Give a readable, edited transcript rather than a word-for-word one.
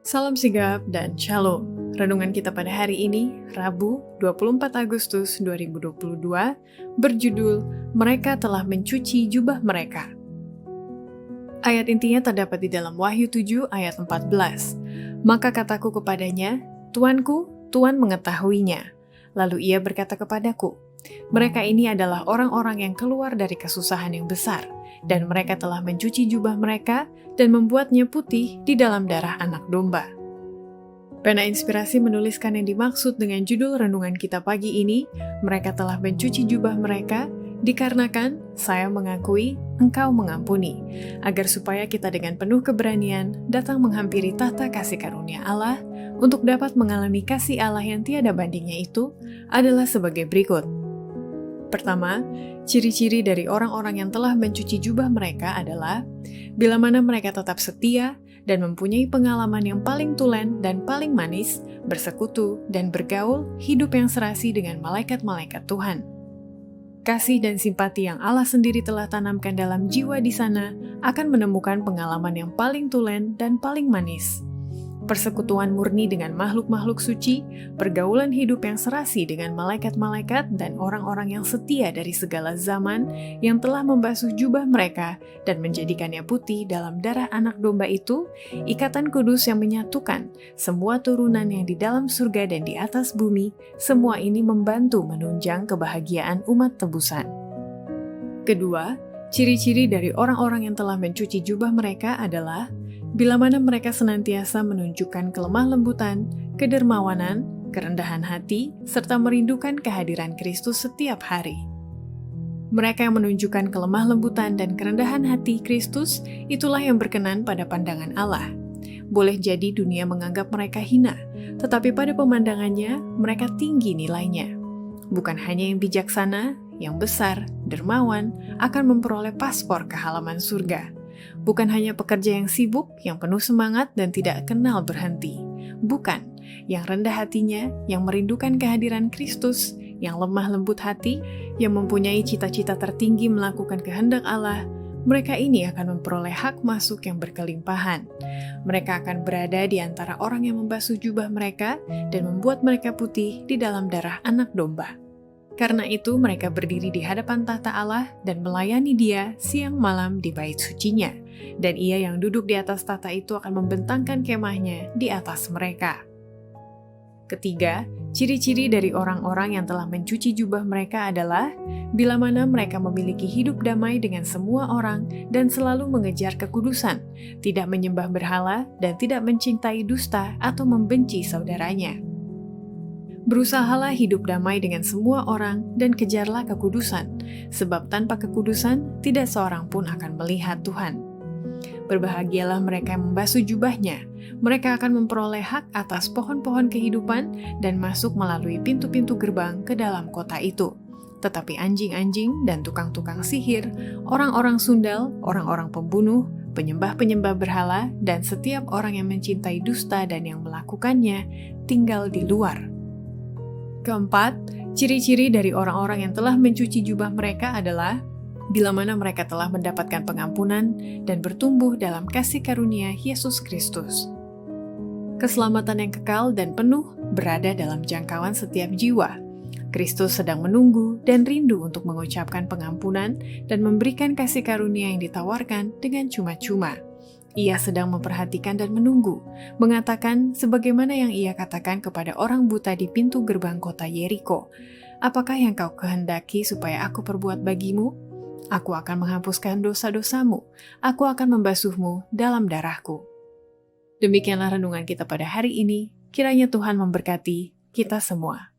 Salam sigap dan shalom. Renungan kita pada hari ini, Rabu 24 Agustus 2022, berjudul Mereka Telah Mencuci Jubah Mereka. Ayat intinya terdapat di dalam Wahyu 7 ayat 14. Maka kataku kepadanya, Tuanku, Tuan mengetahuinya. Lalu ia berkata kepadaku, mereka ini adalah orang-orang yang keluar dari kesusahan yang besar, dan mereka telah mencuci jubah mereka dan membuatnya putih di dalam darah anak domba. Pena Inspirasi menuliskan yang dimaksud dengan judul renungan kita pagi ini, mereka telah mencuci jubah mereka, dikarenakan saya mengakui engkau mengampuni, agar supaya kita dengan penuh keberanian datang menghampiri tahta kasih karunia Allah, untuk dapat mengalami kasih Allah yang tiada bandingnya itu adalah sebagai berikut. Pertama, ciri-ciri dari orang-orang yang telah mencuci jubah mereka adalah bila mana mereka tetap setia dan mempunyai pengalaman yang paling tulen dan paling manis, bersekutu dan bergaul hidup yang serasi dengan malaikat-malaikat Tuhan. Kasih dan simpati yang Allah sendiri telah tanamkan dalam jiwa di sana akan menemukan pengalaman yang paling tulen dan paling manis. Persekutuan murni dengan makhluk-makhluk suci, pergaulan hidup yang serasi dengan malaikat-malaikat dan orang-orang yang setia dari segala zaman yang telah membasuh jubah mereka dan menjadikannya putih dalam darah anak domba itu, ikatan kudus yang menyatukan semua turunan yang di dalam surga dan di atas bumi, semua ini membantu menunjang kebahagiaan umat tebusan. Kedua, ciri-ciri dari orang-orang yang telah mencuci jubah mereka adalah bila mana mereka senantiasa menunjukkan kelemah lembutan, kedermawanan, kerendahan hati, serta merindukan kehadiran Kristus setiap hari. Mereka yang menunjukkan kelemah lembutan dan kerendahan hati Kristus, itulah yang berkenan pada pandangan Allah. Boleh jadi dunia menganggap mereka hina, tetapi pada pemandangannya, mereka tinggi nilainya. Bukan hanya yang bijaksana, yang besar, dermawan, akan memperoleh paspor ke halaman surga. Bukan hanya pekerja yang sibuk, yang penuh semangat dan tidak kenal berhenti. Bukan, yang rendah hatinya, yang merindukan kehadiran Kristus, yang lemah lembut hati, yang mempunyai cita-cita tertinggi melakukan kehendak Allah. Mereka ini akan memperoleh hak masuk yang berkelimpahan. Mereka akan berada di antara orang yang membasuh jubah mereka dan membuat mereka putih di dalam darah anak domba. Karena itu mereka berdiri di hadapan tahta Allah dan melayani Dia siang malam di bait sucinya. Dan Ia yang duduk di atas tahta itu akan membentangkan kemahnya di atas mereka. Ketiga, ciri-ciri dari orang-orang yang telah mencuci jubah mereka adalah bila mana mereka memiliki hidup damai dengan semua orang dan selalu mengejar kekudusan, tidak menyembah berhala dan tidak mencintai dusta atau membenci saudaranya. Berusahalah hidup damai dengan semua orang dan kejarlah kekudusan, sebab tanpa kekudusan tidak seorang pun akan melihat Tuhan. Berbahagialah mereka yang membasuh jubahnya, mereka akan memperoleh hak atas pohon-pohon kehidupan dan masuk melalui pintu-pintu gerbang ke dalam kota itu. Tetapi anjing-anjing dan tukang-tukang sihir, orang-orang sundal, orang-orang pembunuh, penyembah-penyembah berhala, dan setiap orang yang mencintai dusta dan yang melakukannya tinggal di luar. Keempat, ciri-ciri dari orang-orang yang telah mencuci jubah mereka adalah bila mana mereka telah mendapatkan pengampunan dan bertumbuh dalam kasih karunia Yesus Kristus. Keselamatan yang kekal dan penuh berada dalam jangkauan setiap jiwa. Kristus sedang menunggu dan rindu untuk mengucapkan pengampunan dan memberikan kasih karunia yang ditawarkan dengan cuma-cuma. Ia sedang memperhatikan dan menunggu, mengatakan sebagaimana yang ia katakan kepada orang buta di pintu gerbang kota Yeriko, apakah yang kau kehendaki supaya aku perbuat bagimu? Aku akan menghapuskan dosa-dosamu, aku akan membasuhmu dalam darahku. Demikianlah renungan kita pada hari ini, kiranya Tuhan memberkati kita semua.